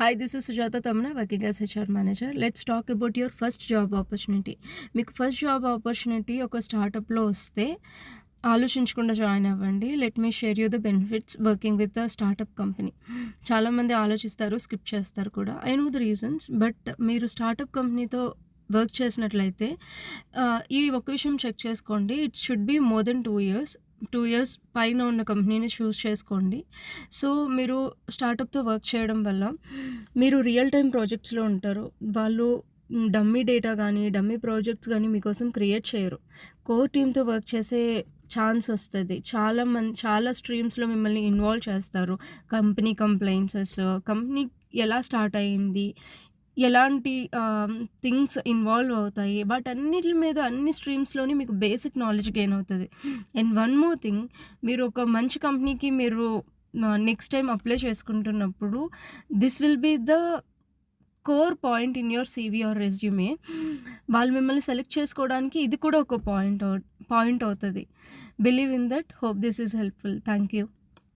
Hi, this is Sujata Tamna, working as HR manager. Let's talk about your first job opportunity. మీకు first job opportunity ఒక స్టార్టప్‌లో వస్తే ఆలోచించకుండా join అవ్వండి. Let me share you the benefits working with a startup company. చాలామంది ఆలోచిస్తారు, skip చేస్తారు కూడా. I know the reasons. But మీరు స్టార్టప్ కంపెనీతో వర్క్ చేసినట్లయితే ఈ ఒక్క విషయం చెక్ చేసుకోండి. It should be more than 2 years. 2 years పైన ఉన్న కంపెనీని చూస్ చేసుకోండి. సో, మీరు స్టార్టప్‌తో వర్క్ చేయడం వల్ల మీరు రియల్ టైమ్ ప్రాజెక్ట్స్‌లో ఉంటారు. వాళ్ళు డమ్మీ డేటా గానీ, డమ్మీ ప్రాజెక్ట్స్ గానీ మీకోసం క్రియేట్ చేయరు. కోర్ టీమ్‌తో వర్క్ చేసే ఛాన్స్ వస్తది. చాలా స్ట్రీమ్స్‌లో మిమ్మల్ని ఇన్వాల్వ్ చేస్తారు. కంపెనీ కంప్లెయిన్సెస్, కంపెనీ ఎలా స్టార్ట్ అయింది, ఎలాంటి థింగ్స్ ఇన్వాల్వ్ అవుతాయి, వాటన్నిటి మీద అన్ని స్ట్రీమ్స్‌లోని మీకు బేసిక్ నాలెడ్జ్ గెయిన్ అవుతది. అండ్ వన్ మోర్ థింగ్, మీరు ఒక మంచి కంపెనీకి నెక్స్ట్ టైమ్ అప్లై చేసుకుంటున్నప్పుడు this will be the core point in your CV or resume. వాళ్ళు మిమ్మల్ని సెలెక్ట్ చేసుకోవడానికి ఇది కూడా ఒక పాయింట్ అవుతది. Believe in that. Hope this is helpful. Thank you.